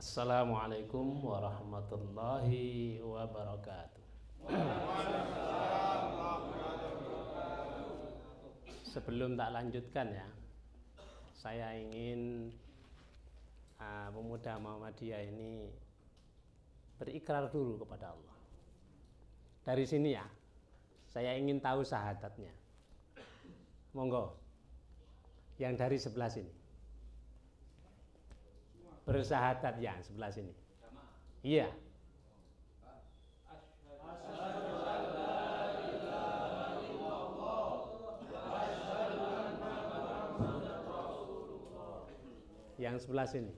Assalamualaikum warahmatullahi wabarakatuh. Sebelum tak lanjutkan ya, saya ingin pemuda Muhammadiyah ini berikrar dulu kepada Allah. Dari sini ya, saya ingin tahu syahadatnya. Monggo, yang dari sebelah sini. Bersyahadat yang sebelah sini. Iya. Yang sebelah sini.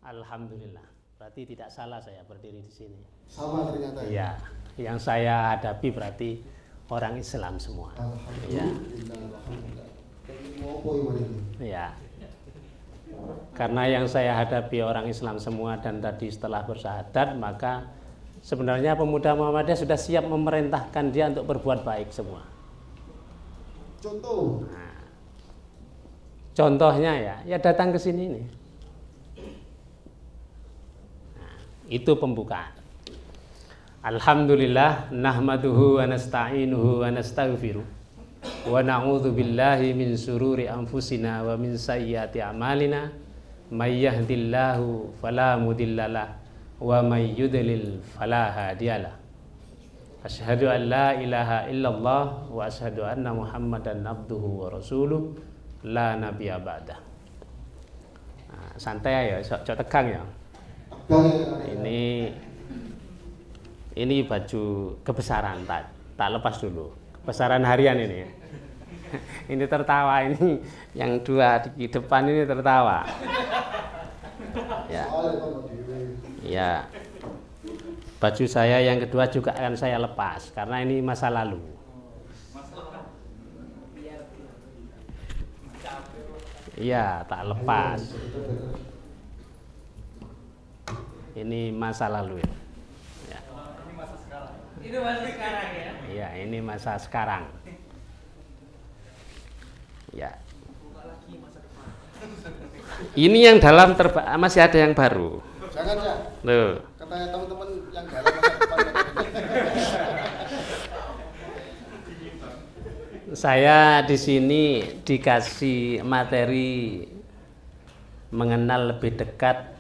Alhamdulillah. Berarti tidak salah saya berdiri di sini. Sama ternyata. Iya. Yang saya hadapi berarti orang Islam semua. Ya. Karena yang saya hadapi orang Islam semua dan tadi setelah bersyahadat, maka sebenarnya pemuda Muhammadiyah sudah siap memerintahkan dia untuk berbuat baik semua. Contoh. Nah, contohnya ya datang ke sini nih. Nah, itu pembukaan. Alhamdulillah nahmaduhu wa nasta'inuhu wa nastaghfiruh wa na'udzu billahi min syururi anfusina wa min sayyiati a'malina may yahdihillahu fala mudhillalah wa may yudlil fala hadiyalah. Asyhadu an la ilaha illallah wa asyhadu anna Muhammadan abduhu wa rasuluh la nabiyya ba'dah. Nah, santai ya, sok tegang ya. Ini baju kebesaran, tak lepas dulu. Kebesaran harian ini. Ini tertawa ini, yang dua di depan ini tertawa. Ya. Ya. Baju saya yang kedua juga akan saya lepas karena ini masa lalu. Iya, tak lepas. Ini masa lalu ya. Ini masa sekarang ya? Iya, ini masa sekarang. Ya. Ini yang dalam masih ada yang baru. Jangan ya. Loh. Katanya teman-teman yang dalam masa depan. Saya di sini dikasih materi mengenal lebih dekat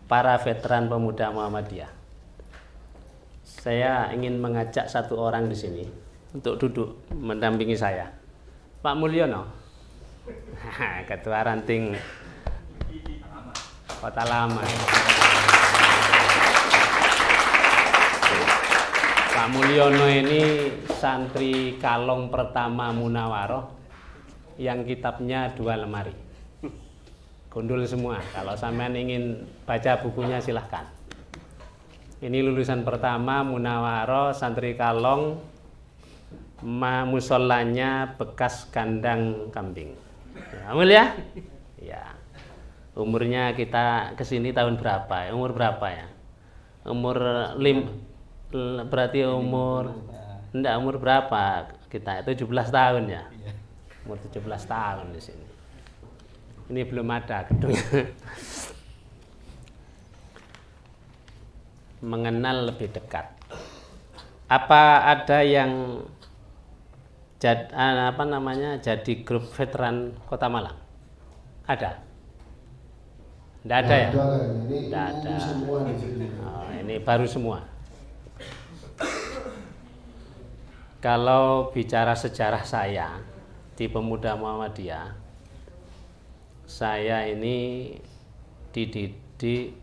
para veteran pemuda Muhammadiyah. Saya ingin mengajak satu orang di sini untuk duduk mendampingi saya, Pak Mulyono, Ketua Ranting Kota Lama. Pak Mulyono ini santri Kalong pertama Munawaroh yang kitabnya 2 lemari. Gundul semua. Kalau sampean ingin baca bukunya silahkan. Ini lulusan pertama Munawaroh santri Kalong, musolanya bekas kandang kambing. Ya, ya? Ya. Umurnya kita kesini tahun berapa? Umur berapa ya? Umur berarti umur enggak, umur berapa kita? 17 tahun ya. Umur 17 tahun di sini. Ini belum ada gedungnya. Mengenal lebih dekat. Apa ada yang jadi grup veteran Kota Malang? Ada? Tidak ada ya? Tidak ada. Oh, ini baru semua. Kalau bicara sejarah saya di Pemuda Muhammadiyah, saya ini dididik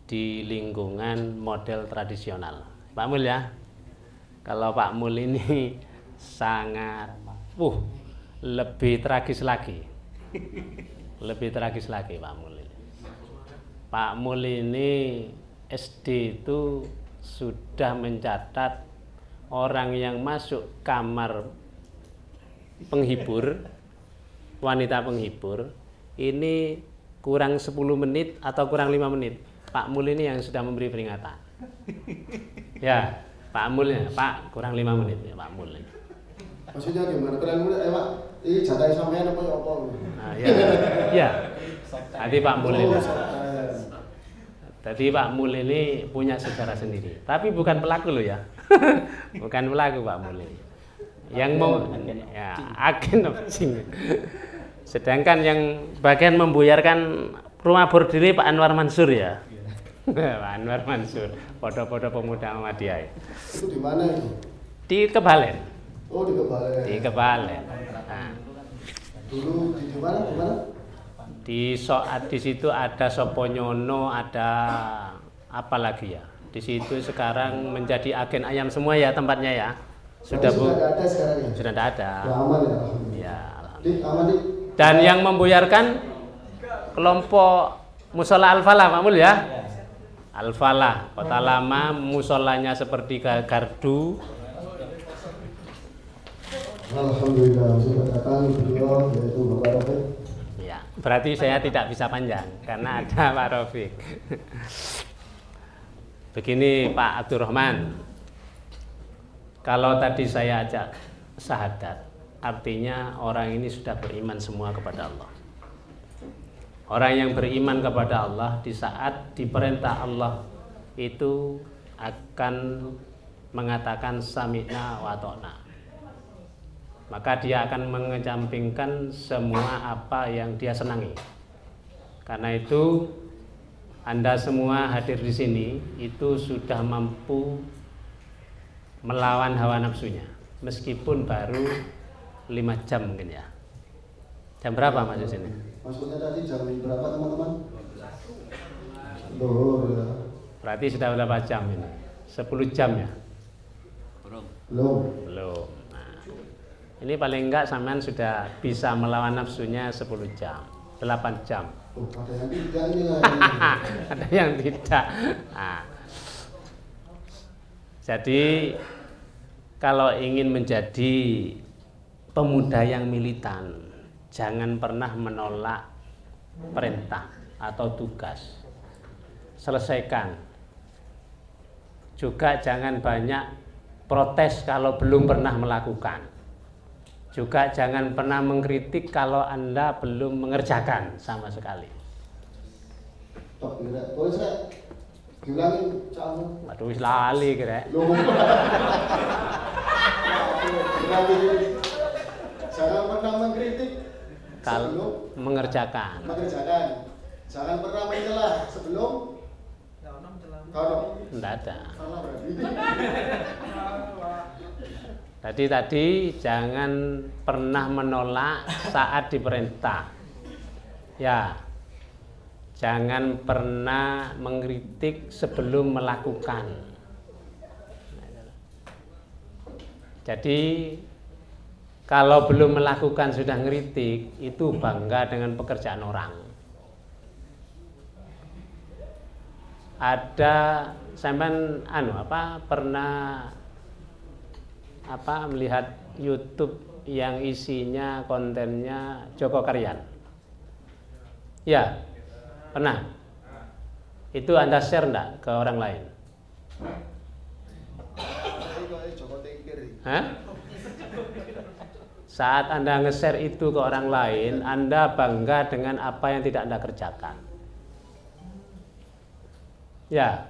di lingkungan model tradisional. Pak Mul ya. Kalau Pak Mul ini sangat lebih tragis lagi. Lebih tragis lagi Pak Mul ini. Pak Mul ini SD itu sudah mencatat orang yang masuk kamar penghibur, wanita penghibur, ini kurang 10 menit atau kurang 5 menit. Pak Mul ini yang sudah memberi peringatan. Ya, Pak Pak Mul ya, Pak kurang 5 menit ya Pak Mul. Maksudnya gimana? Kalian mulai, Pak, ini jatah sampean apa ya apa? Nah, ya. Ya. Tadi Pak Mul ini. Tadi Pak Mul ini punya sejarah sendiri, tapi bukan pelaku loh ya. Bukan pelaku Pak Mul ini. Yang mau ya agen opsing. Sedangkan yang bagian membuyarkan rumah bordil Pak Anwar Mansur ya. Pak Anwar Mansur, podo-podo pemuda Muhammadiyah. Itu di mana itu? Di Kebalen. Oh, di Kebalen. Di Kebalen. Nah, Dulu di mana? Di mana? di situ ada Soponyono, ada apa lagi ya? Di situ sekarang menjadi agen ayam semua ya tempatnya ya. Sudah Bu. Sudah ada sekarang ya? Sudah tidak ada. Ya, aman ya. Ya. Di aman di. Dan yang membuyarkan kelompok Musola Al-Falah Pak Mul ya. Al-Falah, Kota Lama, musolanya seperti gardu. Alhamdulillah sudah datang beliau yaitu Bapak Rafiq. Ya, berarti saya tidak bisa panjang karena ada Pak Rafiq. Begini Pak Abdurrahman, kalau tadi saya ajak syahadat, artinya orang ini sudah beriman semua kepada Allah. Orang yang beriman kepada Allah di saat diperintah Allah itu akan mengatakan sami'na wa ta'na. Maka dia akan mengecampingkan semua apa yang dia senangi. Karena itu Anda semua hadir di sini itu sudah mampu melawan hawa nafsunya, meskipun baru 5 jam mungkin ya. Jam berapa masuk sini? Maksudnya tadi jam berapa teman-teman? Duhur ya. Berarti sudah berapa jam ini? 10 jam ya? Belum. Belum. Nah, ini paling enggak sampean sudah bisa melawan nafsunya 10 jam, 8 jam. Oh, ada yang tidak ini ya. Ada yang tidak. Nah, jadi kalau ingin menjadi pemuda yang militan, jangan pernah menolak perintah atau tugas. Selesaikan. Juga jangan banyak protes kalau belum pernah melakukan. Juga jangan pernah mengkritik kalau Anda belum mengerjakan sama sekali. Tok kira. Boleh saya diulangin calon. Waduh, wis lali kira. Loh. Jangan pernah mengkritik Kalau mengerjakan. Jangan pernah mencela sebelum kalau Tidak ada. salah berarti. Tadi jangan pernah menolak saat diperintah. Ya. Jangan pernah mengkritik sebelum melakukan. Jadi kalau belum melakukan sudah ngeritik, itu bangga dengan pekerjaan orang. Ada sampean pernah melihat YouTube yang isinya kontennya Joko Karyan? Ya, pernah. Itu Anda share enggak ke orang lain? Hah? Saat Anda nge-share itu ke orang lain, Anda bangga dengan apa yang tidak Anda kerjakan. Ya.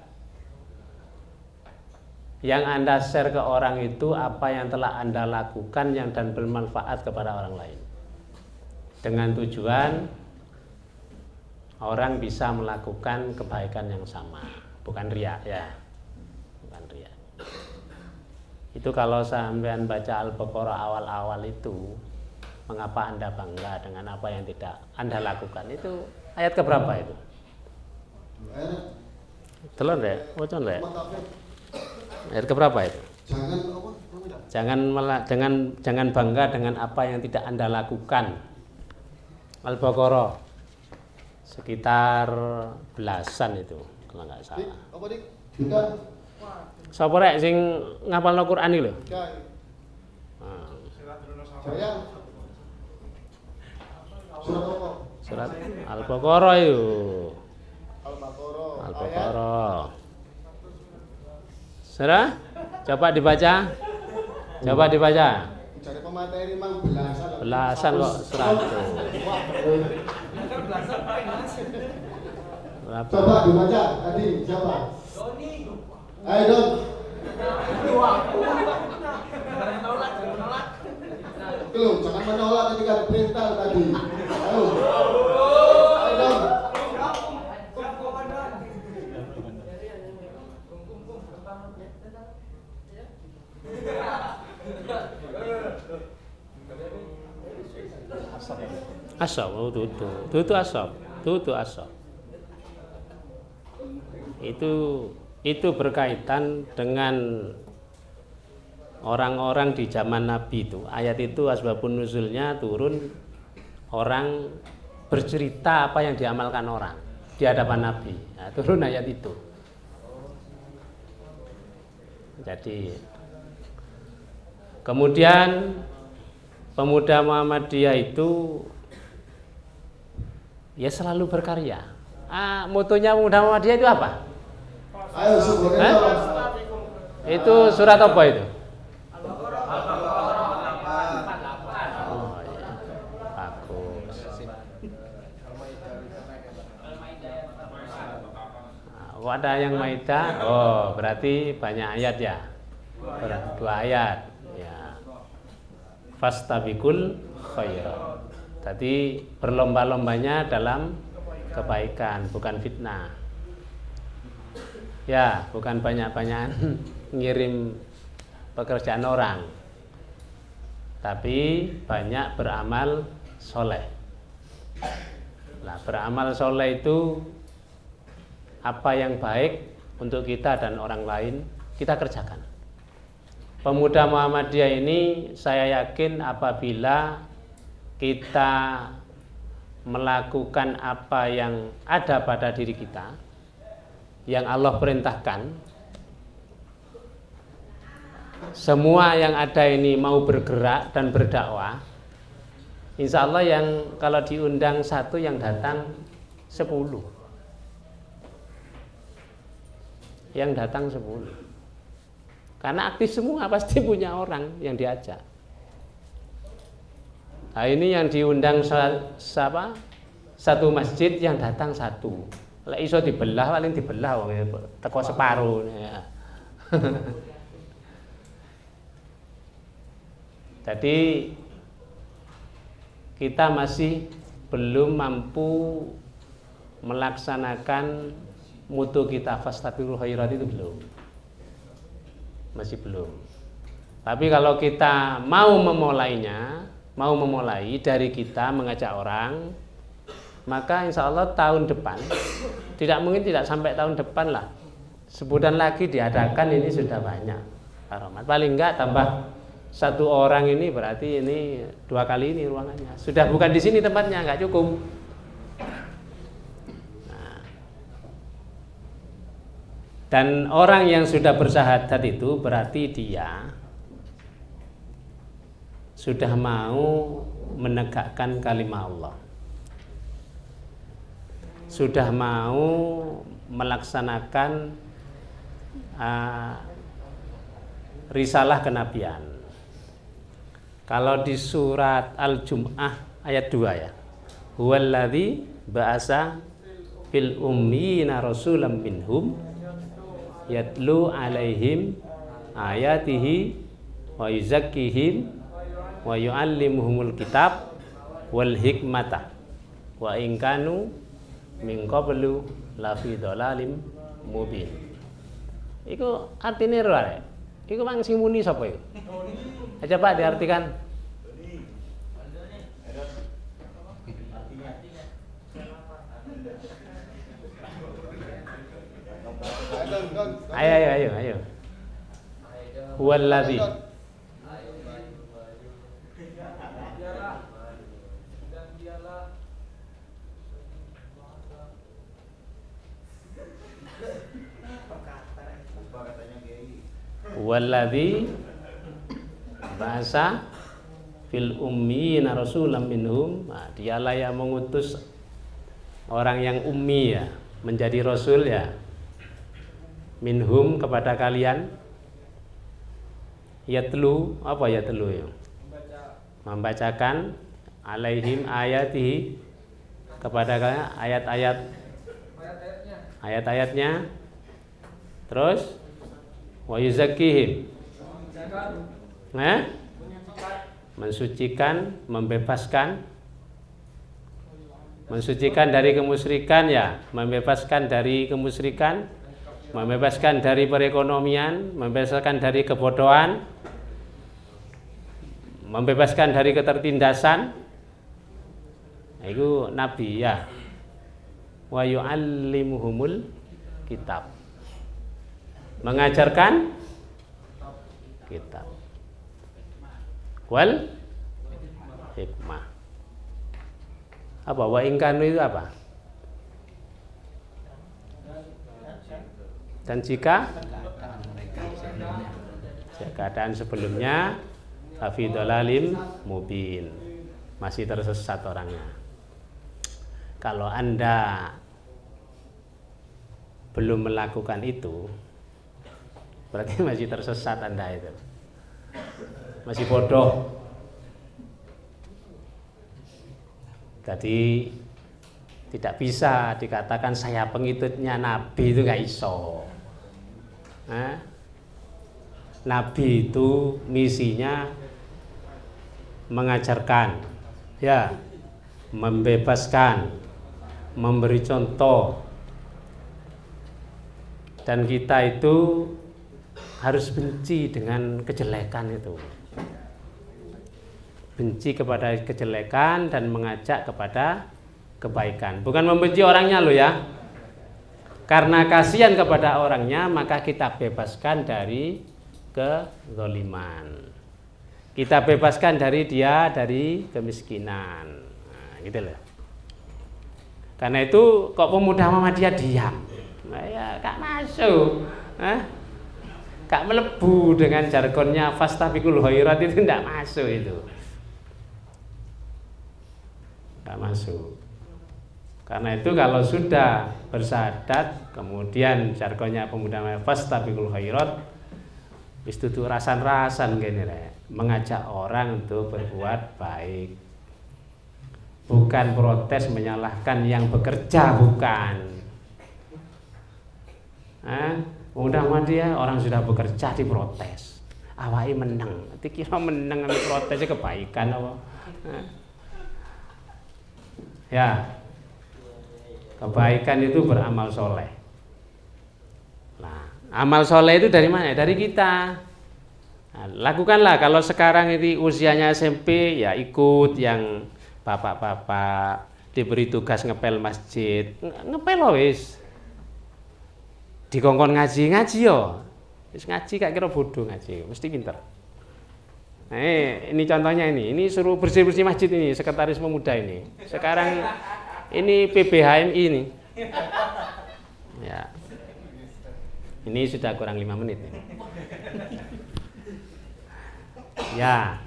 Yang Anda share ke orang itu apa yang telah Anda lakukan yang dan bermanfaat kepada orang lain. Dengan tujuan orang bisa melakukan kebaikan yang sama, bukan riya ya. Bukan riya. Itu kalau sampean baca Al-Baqarah awal-awal itu, mengapa Anda bangga dengan apa yang tidak Anda lakukan? Itu ayat keberapa itu? Telon deh, wacon deh. Ayat keberapa itu? Jangan bangga dengan apa yang tidak Anda lakukan. Al-Baqarah sekitar belasan itu kalau nggak salah. Apa dik? Tidak. Sapa rek sing ngapalno Quran iki lho? Saya surat apa? Surat Al-Baqarah itu. Al-Baqarah. Al-Baqarah. Sudah? Coba dibaca. Coba dibaca. Cari pemateri mang belasan. Belasan kok 100. Berapa? Coba dibaca tadi siapa? Doni. Ayo Don. Belum, jangan menolak ketika perintah tadi. Ayo. Ayo Don. Asap, oh tutu asap, tutu asap. Itu berkaitan dengan orang-orang di zaman Nabi itu. Ayat itu asbabun nuzulnya turun orang bercerita apa yang diamalkan orang di hadapan Nabi. Nah, turun ayat itu. Jadi kemudian pemuda Muhammadiyah itu ya selalu berkarya. Motonya pemuda Muhammadiyah itu apa? Ayo sebenarnya. Itu surat apa itu? Oh iya, bagus. Kok ada yang Maidah? Oh berarti banyak ayat ya? 2 ayat. Ya. Fastabiqul khairat. Tadi berlomba-lombanya dalam kebaikan, bukan fitnah. Ya, bukan banyak-banyakan ngirim pekerjaan orang, tapi banyak beramal soleh. Nah, beramal soleh itu apa yang baik untuk kita dan orang lain kita kerjakan. Pemuda Muhammadiyah ini saya yakin apabila kita melakukan apa yang ada pada diri kita, yang Allah perintahkan, semua yang ada ini mau bergerak dan berdakwah, insya Allah yang kalau diundang 1 yang datang 10, yang datang 10, karena aktif semua pasti punya orang yang diajak. Nah ini yang diundang satu masjid yang datang 1. Lek iso dibelah paling dibelah wong teko separuh ya. Jadi kita masih belum mampu melaksanakan mutu kita fastabiqul khairat itu belum. Masih belum. Tapi kalau kita mau memulai dari kita mengajak orang, maka insya Allah tahun depan, tidak mungkin tidak sampai tahun depan lah, sebulan lagi diadakan ini sudah banyak Rahmat. Paling enggak tambah 1 orang ini berarti ini 2 kali ini ruangannya. Sudah bukan di sini tempatnya, enggak cukup. Nah. Dan orang yang sudah bersyahadat itu berarti dia sudah mau menegakkan kalimat Allah, sudah mau melaksanakan risalah kenabian. Kalau di surat Al-Jum'ah ayat 2 ya, huwallazi ba'asa fil ummiyina rasulam minhum yatlu alaihim ayatihi wa yuzakkihim wa yu'allimuhumul kitab wal hikmata wa in kanu min qablu la fi dhalalim mubin. Iku artine ora rek. Iku mang sing muni sapa iku? Aja Pak diartikan. Ayo. Huwallazi Walladzi ba'asa fil ummiyina rasulam minhum. Nah, dialah yang mengutus orang yang ummi ya, menjadi rasul ya, minhum kepada kalian, Yatlu, apa yatlu ya? Membacakan alaihim ayatihi kepada kalian ayat-ayatnya. Terus wa yuzakkihim, mensucikan, membebaskan, mensucikan dari kemusyrikan ya, membebaskan dari kemusyrikan, membebaskan dari perekonomian, membebaskan dari kebodohan, membebaskan dari ketertindasan. Itu nabi ya. Wa yu'allimuhumul kitab, mengajarkan kitab, wal hikmah. Apa wa ingkanu itu apa? Dan jika keadaan sebelumnya fi dhalalim mubin, masih tersesat orangnya. Kalau Anda belum melakukan itu, berarti masih tersesat Anda itu. Masih bodoh. Jadi tidak bisa dikatakan saya pengikutnya Nabi, itu gak iso. Nabi itu misinya mengajarkan, ya, membebaskan, memberi contoh. Dan kita itu harus benci dengan kejelekan itu. Benci kepada kejelekan dan mengajak kepada kebaikan. Bukan membenci orangnya loh ya. Karena kasihan kepada orangnya, maka kita bebaskan dari kezaliman. Kita bebaskan dari dia dari kemiskinan. Nah, gitu loh. Karena itu kok pemuda Muhammadiyah diam? Nah, ya gak masuk. Gak melebu dengan jargonnya fastabiqul khairat, itu tidak masuk itu. Gak masuk. Karena itu kalau sudah bersyahadat, kemudian jargonnya pemuda fastabiqul khairat, itu tuh rasan-rasan gini lah, mengajak orang untuk berbuat baik. Bukan protes menyalahkan yang bekerja, bukan. Udah mah dia orang sudah bekerja diprotes. Awai menang, dikira menang ambil protesnya kebaikan apa? Ya, kebaikan itu beramal soleh. Nah, amal soleh itu dari mana? Dari kita. Nah, lakukanlah. Kalau sekarang ini usianya SMP, ya ikut yang bapak-bapak diberi tugas ngepel masjid, ngepel wis. Dikongkon ngaji yo. Wis ngaji gak kira bodoh ngaji, mesti pinter. Nah, ini contohnya ini suruh bersih-bersih masjid ini, sekretaris pemuda ini. Sekarang ini PBHMI ini. Ya. Ini sudah kurang 5 menit ini. Ya.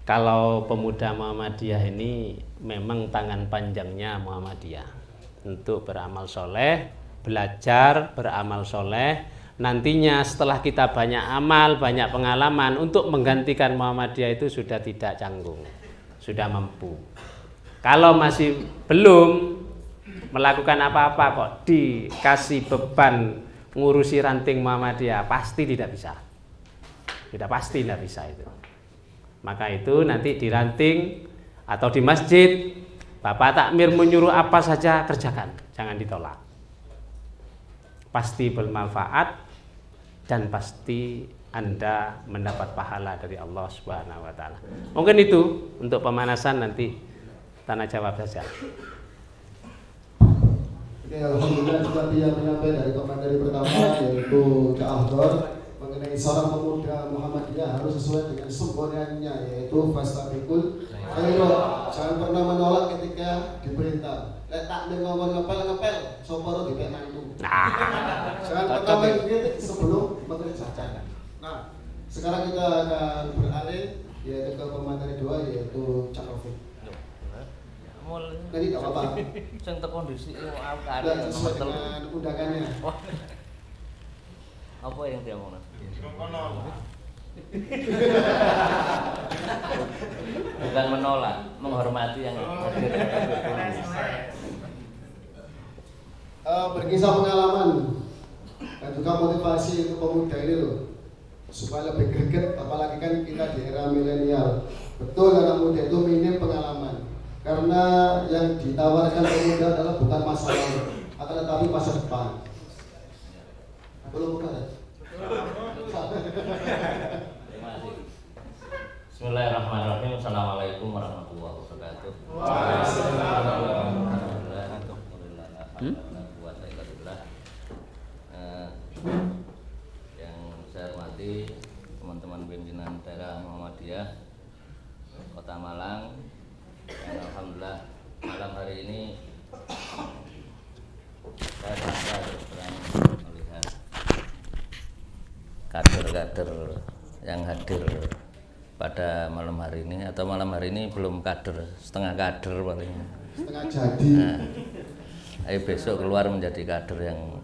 Kalau pemuda Muhammadiyah ini memang tangan panjangnya Muhammadiyah untuk beramal soleh, belajar beramal soleh. Nantinya setelah kita banyak amal, banyak pengalaman, untuk menggantikan Muhammadiyah itu sudah tidak canggung, sudah mampu. Kalau masih belum melakukan apa-apa kok dikasih beban ngurusi ranting Muhammadiyah, pasti tidak bisa. Tidak pasti tidak bisa itu. Maka itu nanti di ranting atau di masjid, Bapak takmir menyuruh apa saja kerjakan, jangan ditolak. Pasti bermanfaat dan pasti Anda mendapat pahala dari Allah Subhanahu wa taala. Mungkin itu untuk pemanasan, nanti tanya jawab saja. Oke, alhamdulillah seperti yang menyampaikan dari komentari pertama, yaitu Cak Ahdor, mengenai seorang pemuda Muhammadiyah harus sesuai dengan semboyannya, yaitu fastabiqul khairat. Jangan pernah menolak ketika diperintah. Lek takmir ngomong ngepel, soporo dipenak itu. Jangan pernah mengkritik sebelum mengerjakan. Nah, sekarang kita akan beralih yaitu ke pemateri 2, yaitu Cak Rafiq. Jadi tidak apa-apa. Yang terkondisi sesuai dengan undangannya. Apa yang dia mau? Bukan menolak, menghormati yang hadir. Berkisah pengalaman dan juga motivasi untuk pemuda ini loh, supaya lebih greget, apalagi kan kita di era milenial. Betul, anak muda itu minim pengalaman, karena yang ditawarkan pemuda adalah bukan masa lalu, akan tetapi masa depan. Belum bukan ya? Terima kasih. Bismillahirrahmanirrahim. Assalamualaikum warahmatullahi wabarakatuh. Yang saya hormati teman-teman pimpinan daerah Muhammadiyah Kota Malang, yang alhamdulillah malam hari ini saya bangga terus terang melihat kader-kader yang hadir pada malam hari ini, atau malam hari ini belum kader, setengah kader paling. Setengah jadi. Nah, ayo besok keluar menjadi kader yang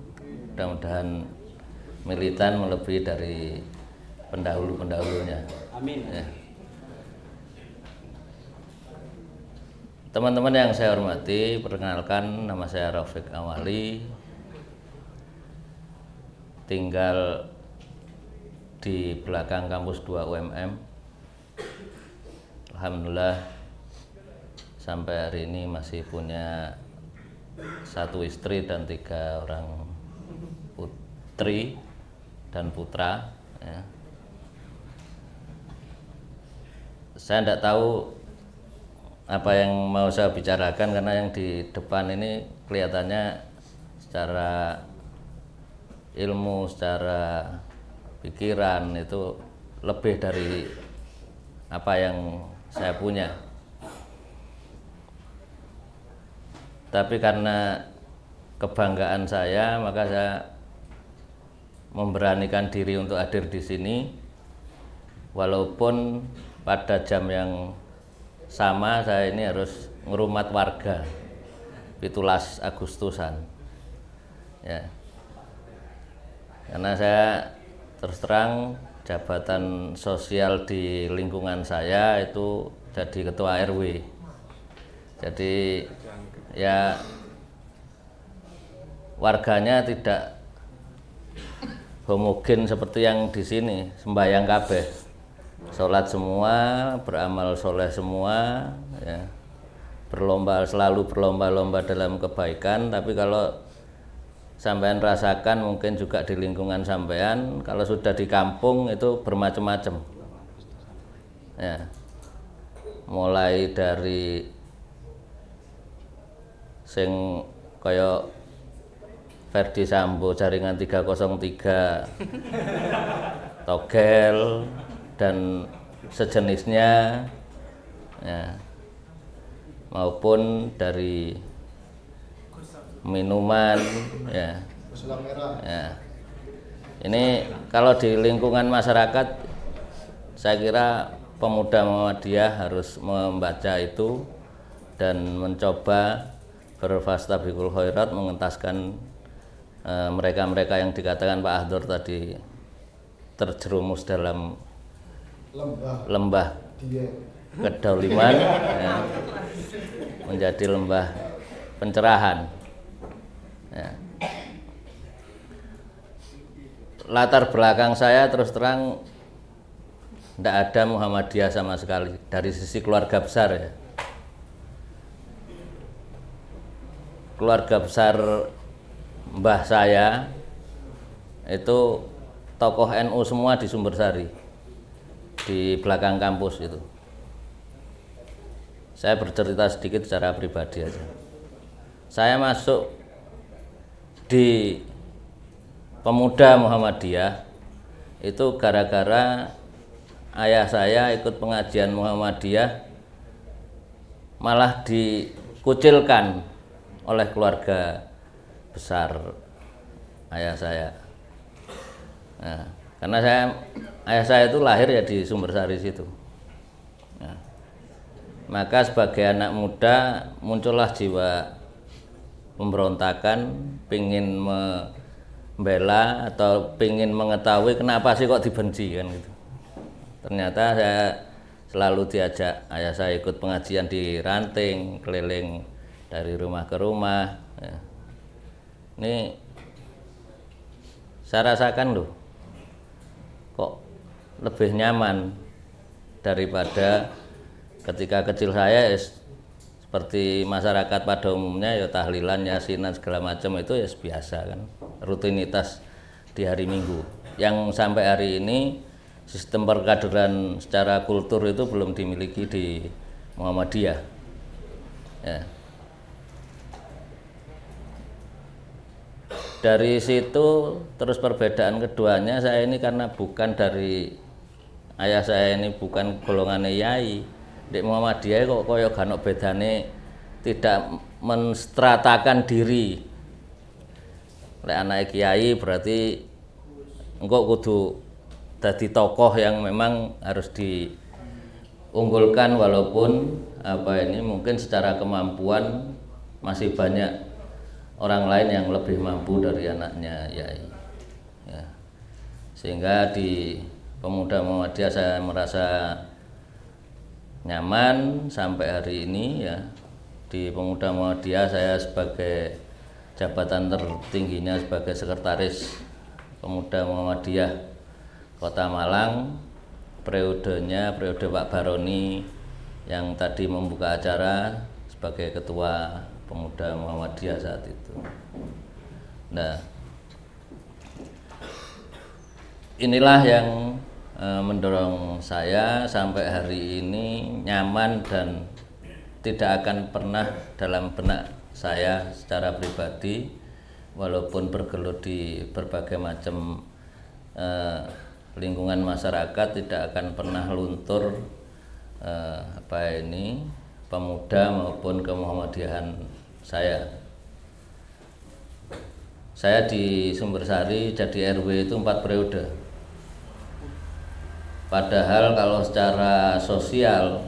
mudah-mudahan militan melebihi dari pendahulu-pendahulunya. Amin. Ya. Teman-teman yang saya hormati, perkenalkan nama saya Rafiq Amali, tinggal di belakang kampus 2 UMM. Alhamdulillah sampai hari ini masih punya 1 istri dan 3 orang putri dan putra, ya. Saya tidak tahu apa yang mau saya bicarakan, karena yang di depan ini kelihatannya secara ilmu, secara pikiran itu lebih dari apa yang saya punya. Tapi karena kebanggaan saya, maka saya memberanikan diri untuk hadir di sini, walaupun pada jam yang sama saya ini harus ngerumat warga 17 Agustusan, ya. Karena saya terus terang jabatan sosial di lingkungan saya itu jadi ketua RW. Jadi ya warganya tidak homogen seperti yang di sini, sembahyang kabeh, sholat semua, beramal soleh semua, ya. Selalu berlomba-lomba dalam kebaikan. Tapi kalau sampean rasakan mungkin juga di lingkungan sampean, kalau sudah di kampung itu bermacam-macam, ya. Mulai dari sing kaya Ferdi Sambo jaringan 303, togel dan sejenisnya, ya, maupun dari minuman, ya. Ya. Ini kalau di lingkungan masyarakat, saya kira pemuda Muhammadiyah harus membaca itu dan mencoba berfastabiqul khairat, mengentaskan mereka-mereka yang dikatakan Pak Ahdur tadi terjerumus dalam lembah kedoliman, ya, menjadi lembah pencerahan, ya. Latar belakang saya terus terang tidak ada Muhammadiyah sama sekali dari sisi keluarga besar, ya. Keluarga besar mbah saya itu tokoh NU semua di Sumbersari, di belakang kampus itu. Saya bercerita sedikit secara pribadi aja. Saya masuk di pemuda Muhammadiyah itu gara-gara ayah saya ikut pengajian Muhammadiyah, malah dikucilkan oleh keluarga besar ayah saya. Nah, karena ayah saya itu lahir ya di Sumbersari situ. Nah, maka sebagai anak muda muncullah jiwa pemberontakan, pingin membela atau pengen mengetahui kenapa sih kok dibenci kan gitu. Ternyata saya selalu diajak ayah saya ikut pengajian di Ranting, keliling dari rumah ke rumah. Ya. Ini saya rasakan loh, kok lebih nyaman daripada ketika kecil saya seperti masyarakat pada umumnya ya tahlilan, yasinan segala macam itu ya biasa kan, rutinitas di hari Minggu. Yang sampai hari ini sistem perkaderan secara kultur itu belum dimiliki di Muhammadiyah. Ya. Dari situ terus perbedaan keduanya, saya ini karena bukan dari ayah saya ini bukan golongan yai. Di Muhammadiyah kok koyo gak bedane, tidak menstratakan diri. Lek anak kiai berarti engkau kudu dadi tokoh yang memang harus diunggulkan, walaupun mungkin secara kemampuan masih banyak orang lain yang lebih mampu dari anaknya yai. Ya. Sehingga di Pemuda Muhammadiyah saya merasa nyaman sampai hari ini ya. Di Pemuda Muhammadiyah saya sebagai jabatan tertingginya sebagai sekretaris Pemuda Muhammadiyah Kota Malang, periode Pak Baroni yang tadi membuka acara sebagai ketua Pemuda Muhammadiyah saat itu. Nah, inilah yang mendorong saya sampai hari ini nyaman dan tidak akan pernah dalam benak saya secara pribadi, walaupun bergelut di berbagai macam lingkungan masyarakat, tidak akan pernah luntur pemuda maupun kemuhammadiyahan saya. Saya di Sumbersari jadi RW itu 4 periode. Padahal kalau secara sosial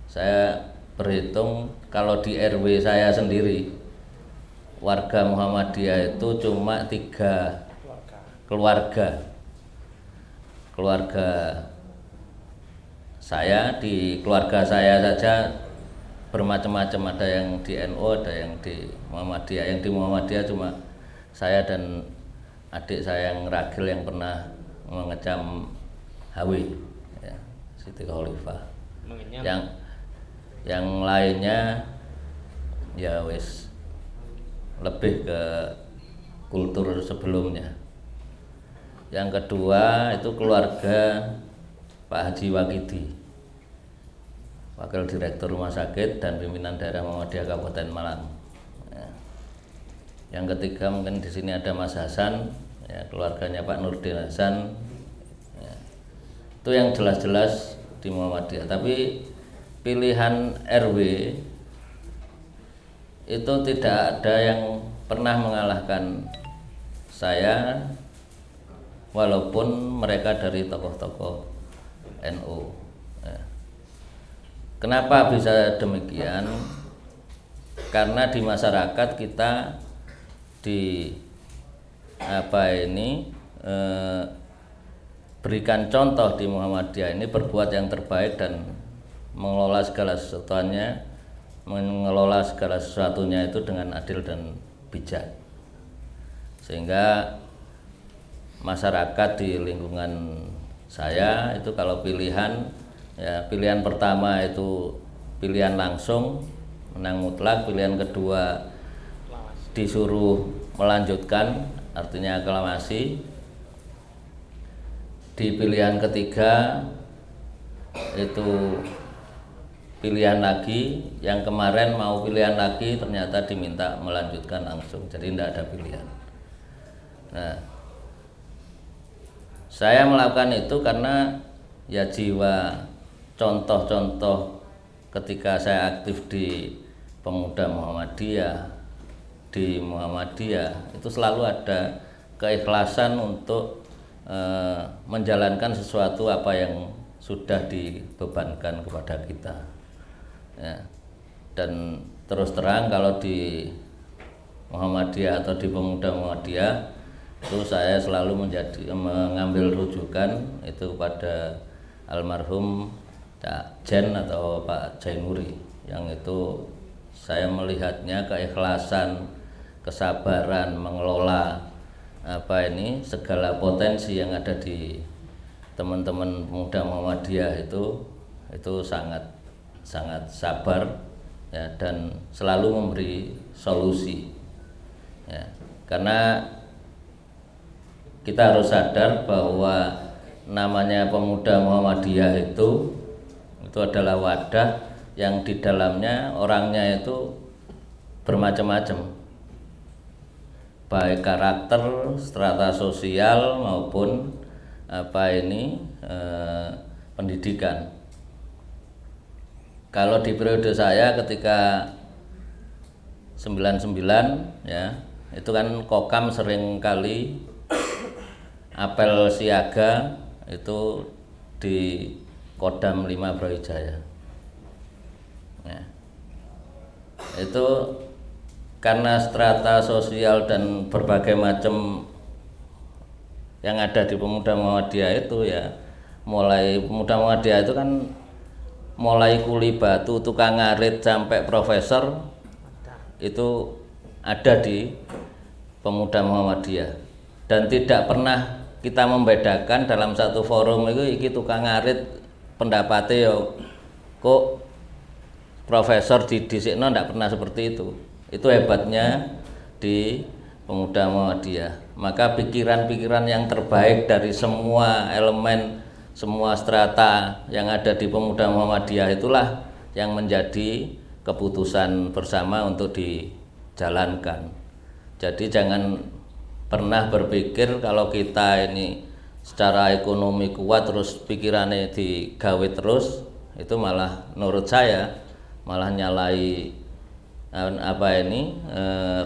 saya berhitung, kalau di RW saya sendiri warga Muhammadiyah itu cuma 3 keluarga. Keluarga saya, di keluarga saya saja bermacam-macam, ada yang di NU, ada yang di Muhammadiyah. Yang di Muhammadiyah cuma saya dan adik saya yang ragil yang pernah mengecam HW, ya, Siti Khalifah. Yang lainnya ya wis lebih ke kultur sebelumnya. Yang kedua itu keluarga Pak Haji Wakidi, Wakil Direktur Rumah Sakit dan Pimpinan Daerah Muhammadiyah Kabupaten Malang. Ya. Yang ketiga mungkin di sini ada Mas Hasan, ya, keluarganya Pak Nurdin Hasan. Ya. Itu yang jelas-jelas di Muhammadiyah. Tapi pilihan RW itu tidak ada yang pernah mengalahkan saya, walaupun mereka dari tokoh-tokoh NU. Ya. Kenapa bisa demikian? Karena di masyarakat kita berikan contoh di Muhammadiyah ini berbuat yang terbaik dan mengelola segala sesuatunya itu dengan adil dan bijak, sehingga masyarakat di lingkungan saya itu kalau pilihan, ya pilihan pertama itu pilihan langsung menang mutlak, pilihan kedua disuruh melanjutkan, artinya aklamasi, di pilihan ketiga itu pilihan lagi, yang kemarin mau pilihan lagi ternyata diminta melanjutkan langsung, jadi tidak ada pilihan. Nah, saya melakukan itu karena ya jiwa contoh-contoh ketika saya aktif di Pemuda Muhammadiyah, di Muhammadiyah itu selalu ada keikhlasan untuk menjalankan sesuatu apa yang sudah dibebankan kepada kita. Ya. Dan terus terang kalau di Muhammadiyah atau di Pemuda Muhammadiyah itu saya selalu mengambil rujukan itu pada almarhum Cak Jen atau Pak Jainuri, yang itu saya melihatnya keikhlasan, kesabaran mengelola segala potensi yang ada di teman-teman pemuda Muhammadiyah itu sangat sabar ya, dan selalu memberi solusi ya, karena kita harus sadar bahwa namanya pemuda Muhammadiyah itu adalah wadah yang di dalamnya orangnya itu bermacam-macam, baik karakter, strata sosial maupun pendidikan. Kalau di periode saya ketika 99 ya, itu kan Kokam sering kali apel siaga itu di Kodam 5 Brawijaya ya. Itu karena strata sosial dan berbagai macam yang ada di pemuda Muhammadiyah itu ya, mulai pemuda Muhammadiyah itu kan mulai kuli batu, tukang ngarit sampai profesor itu ada di pemuda Muhammadiyah, dan tidak pernah kita membedakan dalam satu forum itu iki tukang ngarit pendapatnya ya kok profesor didisikno, tidak pernah seperti itu. Itu hebatnya di pemuda Muhammadiyah. Maka pikiran-pikiran yang terbaik dari semua elemen, semua strata yang ada di pemuda Muhammadiyah itulah yang menjadi keputusan bersama untuk dijalankan. Jadi jangan pernah berpikir kalau kita ini secara ekonomi kuat terus pikirannya digawe terus, itu malah menurut saya malah nyalai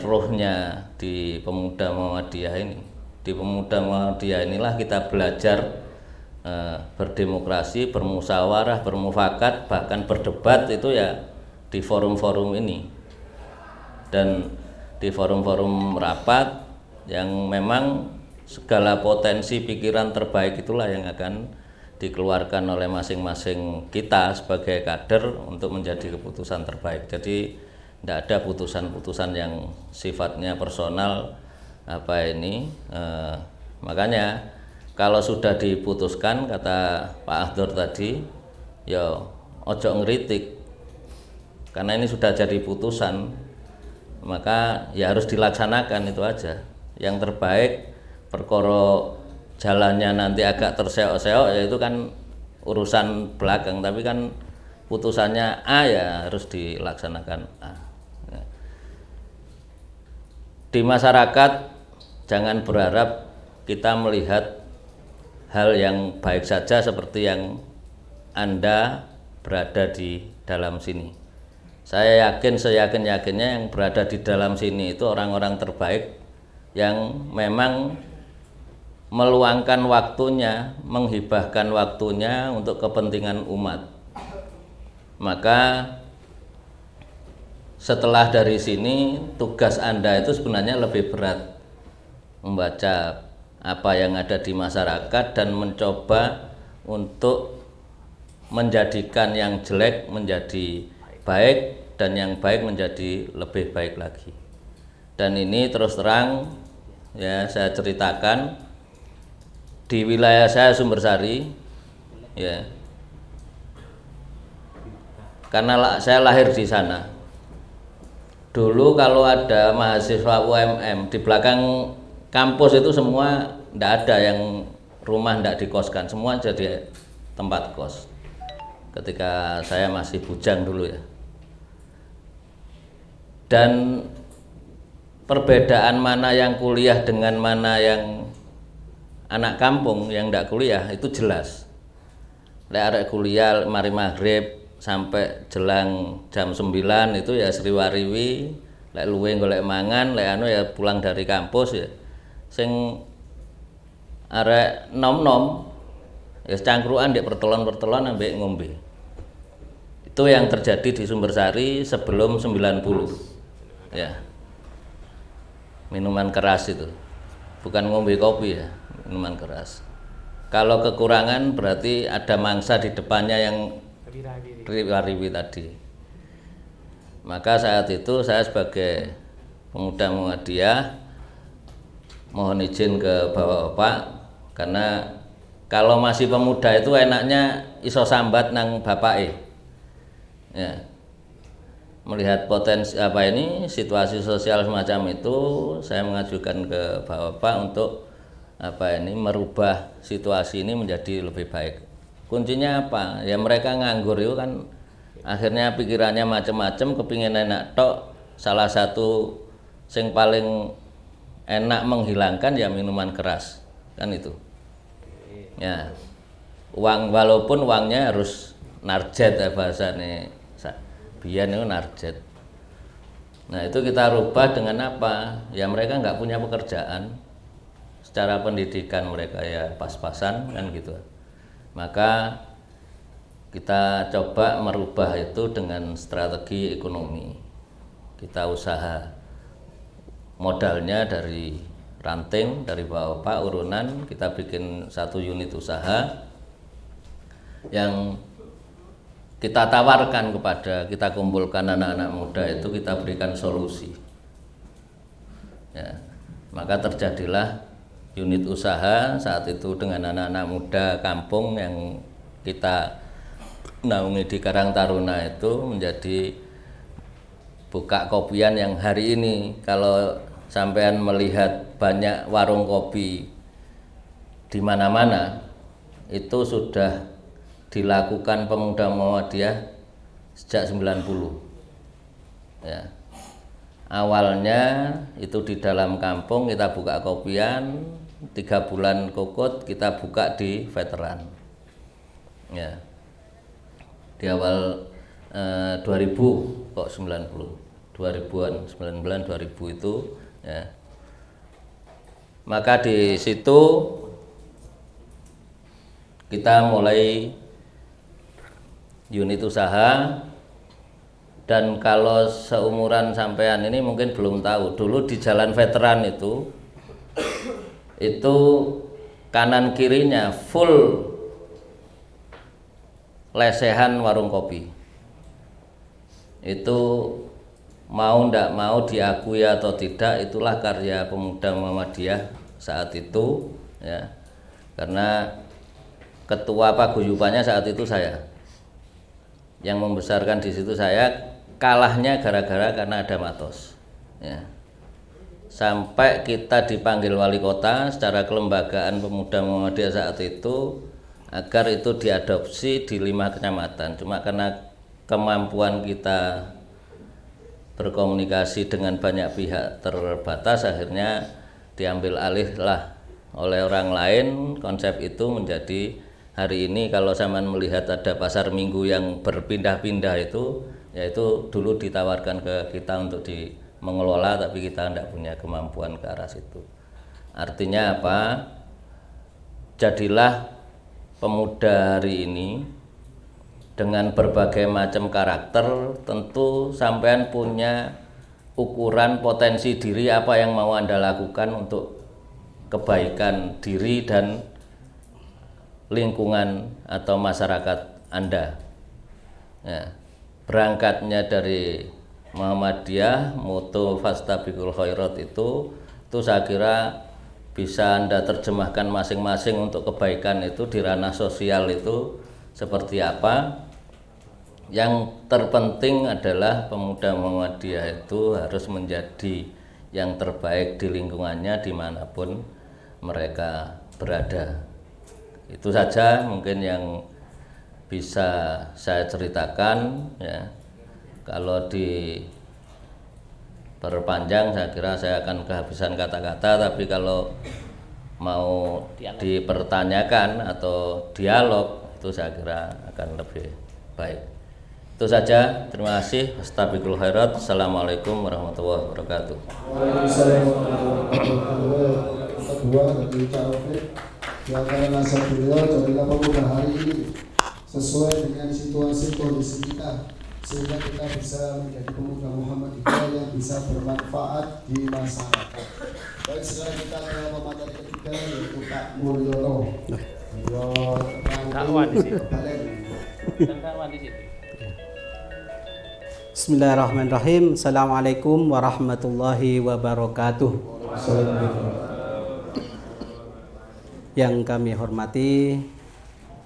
rohnya di pemuda Muhammadiyah ini. Di pemuda Muhammadiyah inilah kita belajar berdemokrasi, bermusyawarah, bermufakat, bahkan berdebat itu ya di forum-forum ini dan di forum-forum rapat yang memang segala potensi pikiran terbaik itulah yang akan dikeluarkan oleh masing-masing kita sebagai kader untuk menjadi keputusan terbaik. Jadi tidak ada putusan-putusan yang sifatnya personal makanya kalau sudah diputuskan, kata Pak Ahdur tadi, ya ojo ngeritik, karena ini sudah jadi putusan, maka ya harus dilaksanakan, itu aja. Yang terbaik perkara jalannya nanti agak terseok-seok ya itu kan urusan belakang, tapi kan putusannya A ya harus dilaksanakan A. Di masyarakat jangan berharap kita melihat hal yang baik saja seperti yang Anda berada di dalam sini. Saya yakin seyakin-yakinnya yang berada di dalam sini itu orang-orang terbaik yang memang meluangkan waktunya, menghibahkan waktunya untuk kepentingan umat. Maka setelah dari sini tugas Anda itu sebenarnya lebih berat, membaca apa yang ada di masyarakat dan mencoba untuk menjadikan yang jelek menjadi baik dan yang baik menjadi lebih baik lagi. Dan ini terus terang ya saya ceritakan di wilayah saya Sumbersari ya, karena saya lahir di sana. Dulu kalau ada mahasiswa UMM di belakang kampus itu semua tidak ada yang rumah tidak dikoskan, semua jadi tempat kos. Ketika saya masih bujang dulu ya. Dan perbedaan mana yang kuliah dengan mana yang anak kampung yang tidak kuliah itu jelas. Lek arek kuliah mari maghrib sampai jelang jam 9 itu ya sriwariwi, lek luwe golek mangan, lek anu ya pulang dari kampus ya. Sing arek nom-nom ya cangkruan ndek pertelon-pertelon ambek ngombe. Itu yang terjadi di Sumbersari sebelum 90 ya, minuman keras itu. bukan ngombe kopi ya, minuman keras. Kalau kekurangan berarti ada mangsa di depannya yang riwi tadi. Maka saat itu saya sebagai pemuda Muhammadiyah mohon izin ke bapak-bapak, karena kalau masih pemuda itu enaknya iso sambat nang bapake. Ya. Melihat potensi situasi sosial semacam itu, saya mengajukan ke bapak-bapak untuk merubah situasi ini menjadi lebih baik. Kuncinya apa? Ya mereka nganggur itu kan akhirnya pikirannya macam-macam, kepingin enak tok. Salah satu yang paling enak menghilangkan ya minuman keras, kan itu. Ya. Walaupun uangnya harus narjet ya bahasanya. Biyen itu narjet. Nah itu kita rubah dengan apa? Ya mereka nggak punya pekerjaan, secara pendidikan mereka ya pas-pasan kan gitu. Maka kita coba merubah itu dengan strategi ekonomi. Kita usaha, modalnya dari ranting, dari bapak urunan, kita bikin satu unit usaha yang kita tawarkan kita kumpulkan anak-anak muda itu, kita berikan solusi. Ya, maka terjadilah unit usaha saat itu dengan anak-anak muda kampung yang kita naungi di Karang Taruna itu menjadi buka kopian yang hari ini kalau sampean melihat banyak warung kopi di mana-mana itu sudah dilakukan pemuda Muhammadiyah sejak 90. Ya. Awalnya itu di dalam kampung kita buka kopian, 3 bulan kokot kita buka di veteran. Ya. Di awal 2000 kok 90. 2000-an, 19 2000 itu ya. Maka di situ kita mulai unit usaha, dan kalau seumuran sampean ini mungkin belum tahu, dulu di Jalan Veteran itu kanan kirinya full lesehan warung kopi. Itu mau ndak mau diakui atau tidak, itulah karya pemuda Muhammadiyah saat itu ya. Karena ketua paguyubannya saat itu saya. Yang membesarkan di situ saya, kalahnya gara-gara karena ada Matos. Ya. Sampai kita dipanggil wali kota secara kelembagaan pemuda Muhammadiyah saat itu agar itu diadopsi di 5 kecamatan. Cuma karena kemampuan kita berkomunikasi dengan banyak pihak terbatas, akhirnya diambil alih lah oleh orang lain. Konsep itu menjadi hari ini kalau sampean melihat ada pasar minggu yang berpindah-pindah itu, yaitu dulu ditawarkan ke kita untuk mengelola, tapi kita tidak punya kemampuan ke arah situ. Artinya apa? Jadilah pemuda hari ini dengan berbagai macam karakter. Tentu sampean punya ukuran potensi diri apa yang mau Anda lakukan untuk kebaikan diri dan lingkungan atau masyarakat Anda. Ya, berangkatnya dari Muhammadiyah, moto Fastabiqul Khairat itu saya kira bisa Anda terjemahkan masing-masing untuk kebaikan itu di ranah sosial itu seperti apa. Yang terpenting adalah pemuda Muhammadiyah itu harus menjadi yang terbaik di lingkungannya dimanapun mereka berada. Itu saja mungkin yang bisa saya ceritakan ya. Kalau diperpanjang saya kira saya akan kehabisan kata-kata, tapi kalau mau dipertanyakan atau dialog itu saya kira akan lebih baik. Itu saja, terima kasih. Astaghfirul khairat. Assalamualaikum warahmatullahi wabarakatuh. Waalaikumsalam warahmatullahi wabarakatuh. Kedua dari Cawapres, yang karena nasihat beliau jadilah pemuda hari ini sesuai dengan situasi kondisi kita, sehingga kita bisa menjadi pemuda Muhammadiyah yang bisa bermanfaat di masyarakat. Baik, sekarang kita ke pemateri ketiga yaitu Pak Mulyono. Dakwah di situ. Balen. Dakwah di situ. Bismillahirrahmanirrahim. Assalamualaikum warahmatullahi wabarakatuh. Yang kami hormati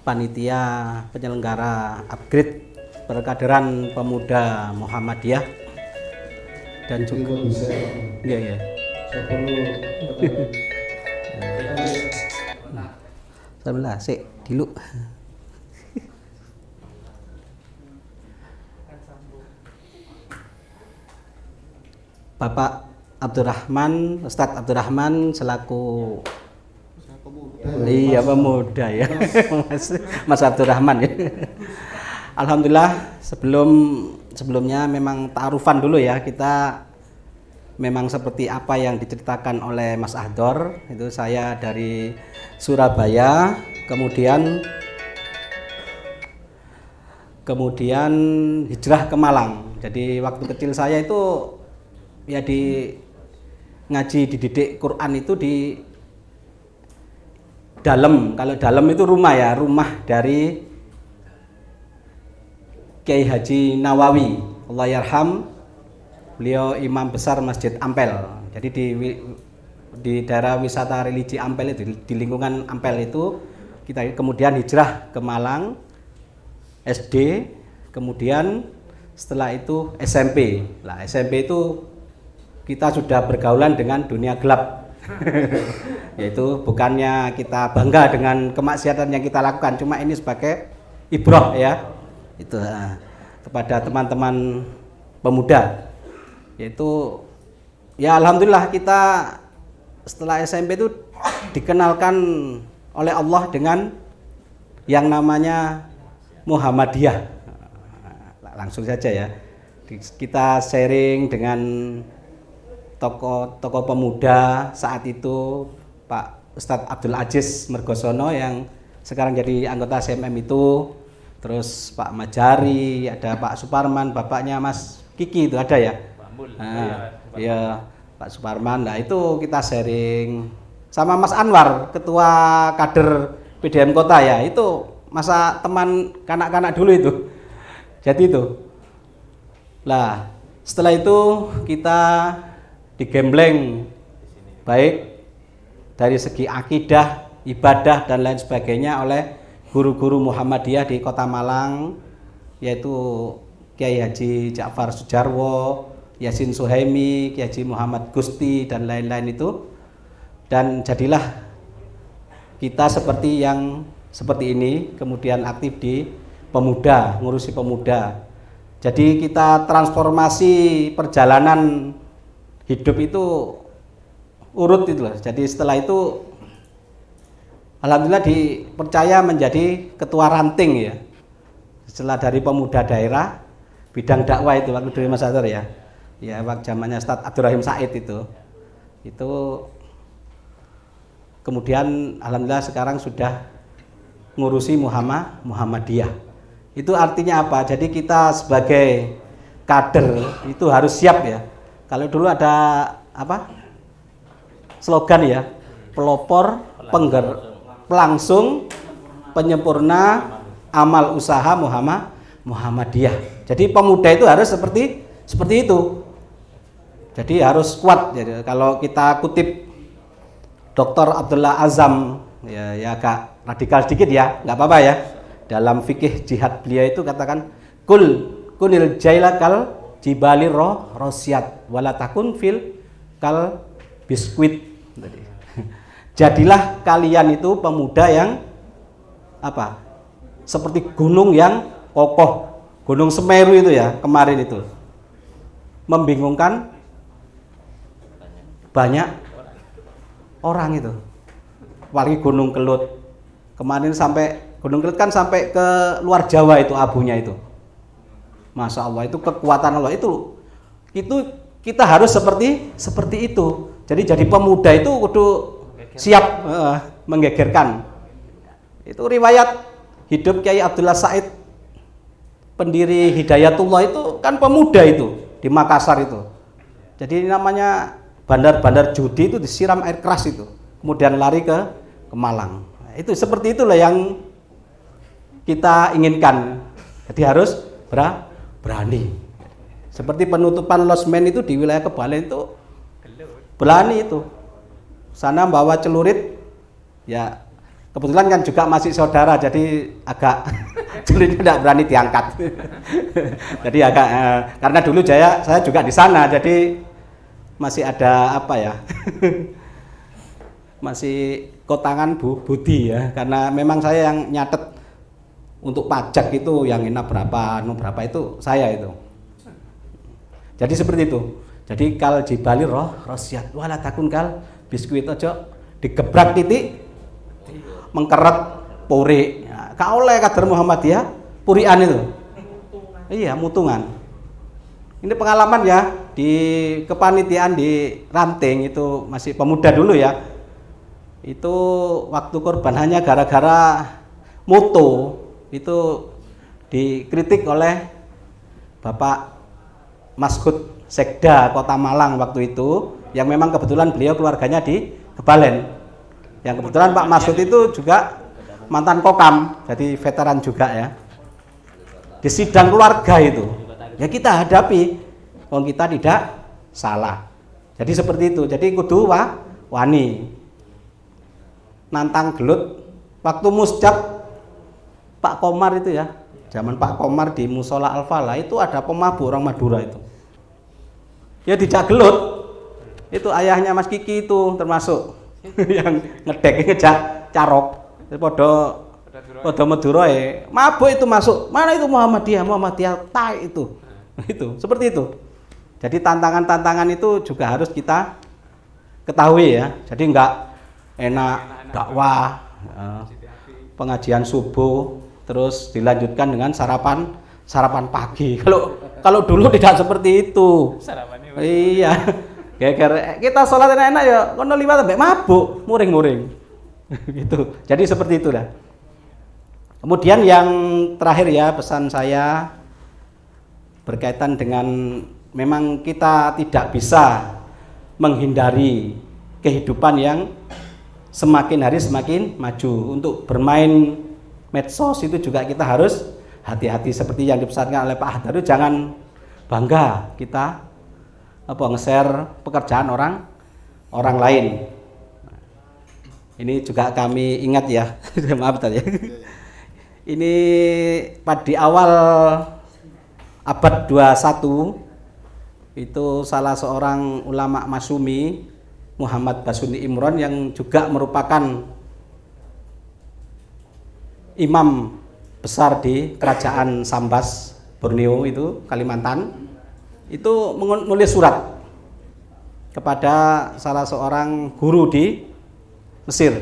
panitia penyelenggara upgrade perkaderan pemuda Muhammadiyah dan juga iya. Sebelah sik dulu. Bapak Abdurrahman, Ustadz Abdurrahman selaku iya pemuda ya, Mas Abdurrahman ya. Alhamdulillah sebelumnya memang ta'arufan dulu ya, kita memang seperti apa yang diceritakan oleh Mas Ahdor, itu saya dari Surabaya, kemudian hijrah ke Malang. Jadi waktu kecil saya itu ya ngaji dididik Quran itu di dalam, kalau dalam itu rumah ya, rumah dari Kiai Haji Nawawi, Allah yarham, beliau imam besar Masjid Ampel. Jadi di daerah wisata religi Ampel itu, di lingkungan Ampel itu kita kemudian hijrah ke Malang, SD, kemudian setelah itu SMP. Lah SMP itu kita sudah bergaulan dengan dunia gelap. Yaitu bukannya kita bangga dengan kemaksiatan yang kita lakukan, cuma ini sebagai ibrah ya, itu kepada teman-teman pemuda. Yaitu ya alhamdulillah kita setelah SMP itu dikenalkan oleh Allah dengan yang namanya Muhammadiyah. Langsung saja ya, kita sharing dengan tokoh pemuda saat itu, Pak Ustadz Abdul Aziz Mergosono yang sekarang jadi anggota CMM itu, terus Pak Majari, ada Pak Suparman, bapaknya Mas Kiki itu ada ya, iya Pak Suparman. Nah itu kita sharing sama Mas Anwar, ketua kader PDM Kota ya, itu masa teman kanak-kanak dulu itu. Jadi itu, lah setelah itu kita digembleng baik dari segi akidah, ibadah dan lain sebagainya oleh guru-guru Muhammadiyah di Kota Malang, yaitu Kiai Haji Ja'far Sujarwo, Yasin Suhaimi, Kiai Haji Muhammad Gusti dan lain-lain itu. Dan jadilah kita seperti ini, kemudian aktif di pemuda, ngurusi pemuda. Jadi kita transformasi perjalanan hidup itu urut itu loh. Jadi setelah itu alhamdulillah dipercaya menjadi ketua ranting ya. Setelah dari pemuda daerah bidang dakwah itu waktu dari Mas Ahdor ya. Ya waktu zamannya Ustadz Abdurrahim Said itu. Itu kemudian alhamdulillah sekarang sudah ngurusi Muhammadiyah. Itu artinya apa? Jadi kita sebagai kader itu harus siap ya. Kalau dulu ada apa slogan ya, pelopor, pelangsung, penyempurna amal usaha Muhammadiyah. Jadi pemuda itu harus seperti itu. Jadi harus kuat. Jadi kalau kita kutip Dr. Abdullah Azam ya agak radikal sedikit ya, nggak apa-apa ya. Dalam fikih jihad beliau itu katakan kunil jailakal jibali rosyat walatakun fil kal biskuit. Jadilah kalian itu pemuda yang apa? Seperti gunung yang kokoh, Gunung Semeru itu ya kemarin itu membingungkan banyak orang itu. Apalagi Gunung Kelut kemarin, sampai Gunung Kelut kan sampai ke luar Jawa itu abunya itu. Masya Allah, itu kekuatan Allah itu kita harus seperti itu. Jadi pemuda itu kudu siap menggegerkan. Itu riwayat hidup Kiai Abdullah Said, pendiri Hidayatullah itu kan pemuda itu di Makassar itu. Jadi namanya bandar-bandar judi itu disiram air keras itu, kemudian lari ke Malang. Nah, itu seperti itulah yang kita inginkan. Jadi harus berani. Seperti penutupan losmen itu di wilayah Kebalen itu berani itu. Sana bawa celurit, ya kebetulan kan juga masih saudara, jadi agak celuritnya tidak berani diangkat. Jadi agak karena dulu saya juga di sana, jadi masih ada apa ya? Masih kotangan budi ya, karena memang saya yang nyatet untuk pajak itu yang enak berapa, berapa itu saya itu. Jadi seperti itu. Jadi kal jibali rosiat wala takun kal biskuit aja digebrak titik mengkeret puri. Ya, kaoleh kader Muhammadiyah purian itu. Iya, mutungan. Ini pengalaman ya di kepanitiaan di Ranting itu masih pemuda dulu ya. Itu waktu korban hanya gara-gara moto itu dikritik oleh Bapak Maskud Sekda Kota Malang waktu itu, yang memang kebetulan beliau keluarganya di Kebalen. Yang kebetulan Pak Maskud itu juga mantan Kokam, jadi veteran juga ya. Di sidang keluarga itu, ya kita hadapi, wong kita tidak salah. Jadi seperti itu. Jadi kudu wani. Nantang gelut. Waktu musjab Pak Komar itu ya, zaman Pak Komar di Musola Al-Falah itu ada pemabuk orang Madura itu. Ya dijak gelut. Itu ayahnya Mas Kiki itu termasuk yang ngejak carok. Podo Madura mabuk itu masuk. Mana itu Muhammadiyah tai itu. Itu seperti itu. Jadi tantangan-tantangan itu juga harus kita ketahui ya. Jadi enggak enak dakwah, pengajian subuh terus dilanjutkan dengan sarapan pagi. Kalau dulu tidak seperti itu. Iya. Kita sholat enak-enak ya, kono liwat sampai mabuk, muring-muring. Gitu. Jadi seperti itulah. Kemudian yang terakhir ya, pesan saya berkaitan dengan memang kita tidak bisa menghindari kehidupan yang semakin hari semakin maju. Untuk bermain medsos itu juga kita harus hati-hati, seperti yang dipesankan oleh Pak Ahdaru, jangan bangga kita nge-share pekerjaan orang lain. Ini juga kami ingat ya. Maaf tadi. Ini pada awal abad 21 itu salah seorang ulama Masyumi, Muhammad Basuni Imron, yang juga merupakan imam besar di kerajaan Sambas, Borneo itu, Kalimantan, itu menulis surat kepada salah seorang guru di Mesir,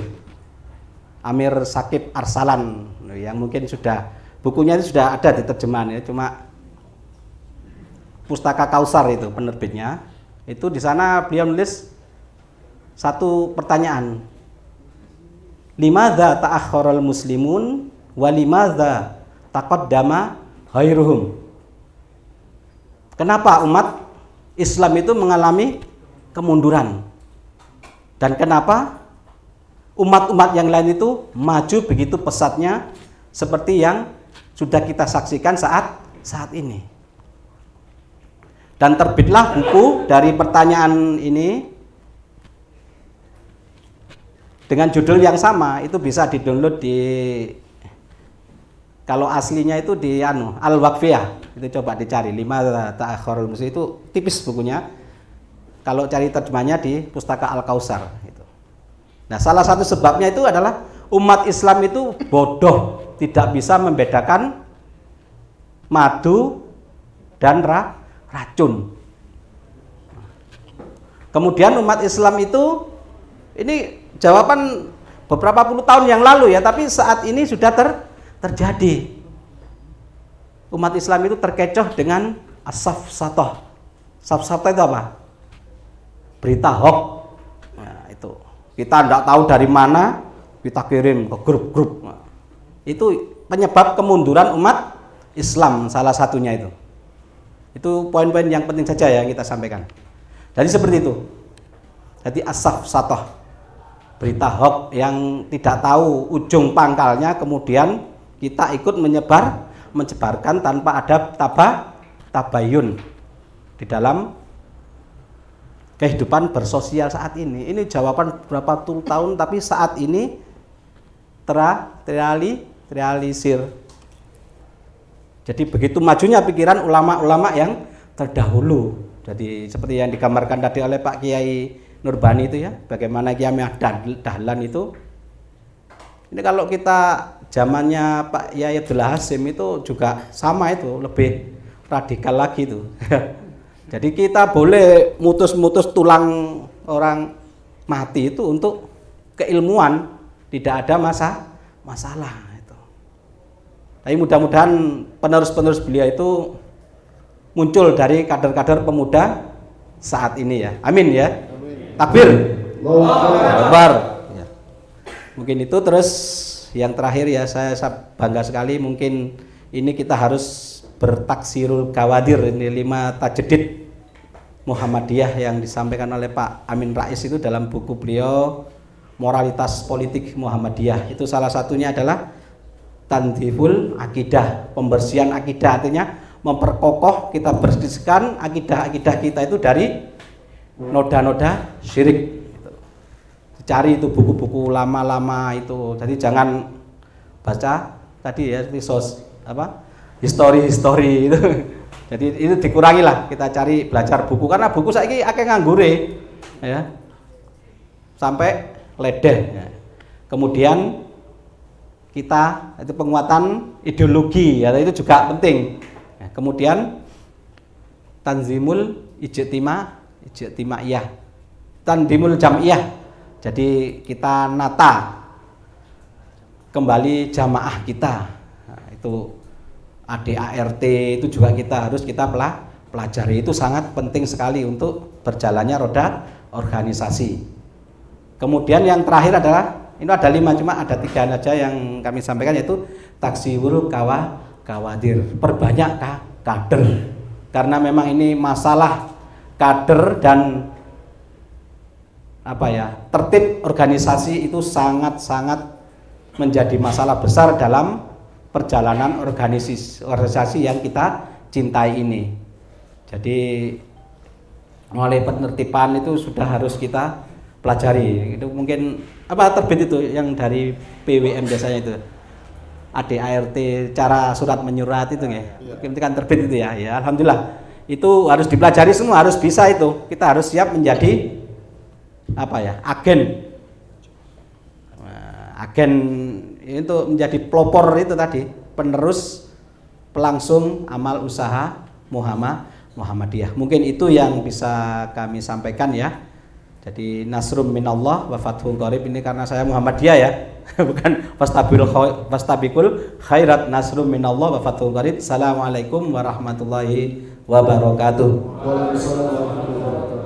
Amir Sakib Arsalan, yang mungkin sudah bukunya itu sudah ada di terjemahan ya, cuma Pustaka Kausar itu penerbitnya. Itu di sana beliau nulis satu pertanyaan. Limadza ta'akhkharal muslimun wa limadza taqaddama ghairuhum? Kenapa umat Islam itu mengalami kemunduran? Dan kenapa umat-umat yang lain itu maju begitu pesatnya seperti yang sudah kita saksikan saat ini? Dan terbitlah buku dari pertanyaan ini dengan judul yang sama. Itu bisa di-download di, kalau aslinya itu di Al-Waqfiyah. Itu coba dicari, 5 Ta'akhirul Muslim, itu tipis bukunya. Kalau cari terjemahnya di Pustaka Al-Kausar itu. Nah, salah satu sebabnya itu adalah umat Islam itu bodoh, tidak bisa membedakan madu dan racun. Kemudian umat Islam itu, ini jawaban beberapa puluh tahun yang lalu ya, tapi saat ini sudah terjadi. Umat Islam itu terkecoh dengan as-safsatah. Safsatah itu apa? Berita hoax. Nah, itu kita tidak tahu dari mana, kita kirim ke grup-grup. Nah, itu penyebab kemunduran umat Islam, salah satunya itu. Itu poin-poin yang penting saja ya kita sampaikan. Jadi seperti itu. Jadi asaf satoh, berita hoax yang tidak tahu ujung pangkalnya, kemudian kita ikut menyebarkan tanpa ada tabayun di dalam kehidupan bersosial saat ini. Ini jawaban berapa tahun, tapi saat ini terrealisir. Jadi begitu majunya pikiran ulama-ulama yang terdahulu. Jadi seperti yang digambarkan tadi oleh Pak Kiai Nurbani itu ya, bagaimana Kiai Dahlan itu. Ini kalau kita zamannya Pak Yai Abdullah Hasim itu juga sama itu, lebih radikal lagi itu. Jadi kita boleh mutus-mutus tulang orang mati itu untuk keilmuan, tidak ada masalah itu. Tapi mudah-mudahan penerus-penerus beliau itu muncul dari kader-kader pemuda saat ini ya. Amin ya. Takbir. Akbar. Ya. Mungkin itu. Terus yang terakhir ya, saya bangga sekali, mungkin ini kita harus bertaksirul gawadir, ini 5 tajdid Muhammadiyah yang disampaikan oleh Pak Amin Rais itu dalam buku beliau Moralitas Politik Muhammadiyah. Itu salah satunya adalah tandhiful akidah, pembersihan akidah, artinya memperkokoh, kita bersihkan akidah-akidah kita itu dari noda-noda syirik. Cari itu buku-buku lama-lama itu. Jadi jangan baca tadi ya histori itu. Jadi itu dikurangi lah, kita cari belajar buku, karena buku saiki akeh nganggure ya. Sampai ledeh ya. Kemudian kita itu penguatan ideologi ya, itu juga penting. Ya, kemudian tanzimul ijtimaiyah, tanzimul jam'iyah. Jadi kita nata kembali jamaah kita. Nah, itu ADART itu juga kita pelajari, itu sangat penting sekali untuk berjalannya roda organisasi. Kemudian yang terakhir adalah, ini ada 5, cuma ada 3 aja yang kami sampaikan, yaitu taksirul kawadir, perbanyak kader, karena memang ini masalah kader dan tertib organisasi itu sangat-sangat menjadi masalah besar dalam perjalanan organisasi yang kita cintai ini. Jadi mulai penertiban itu sudah harus kita pelajari. Itu mungkin terbit itu yang dari PWM biasanya itu ADART, cara surat menyurat itu ya. Mungkin kan terbit itu ya. Ya alhamdulillah. Itu harus dipelajari semua, harus bisa itu. Kita harus siap menjadi agen itu, menjadi pelopor itu tadi, penerus pelangsung amal usaha Muhammadiyah. Mungkin itu yang bisa kami sampaikan ya. Jadi nasrum minallah wa fathun qarib, ini karena saya Muhammadiyah ya. Bukan fastabiqul khairat, nasrum minallah wa fathun qarib. Assalamualaikum warahmatullahi wabarakatuh. Waalaikumsalam warahmatullahi wabarakatuh.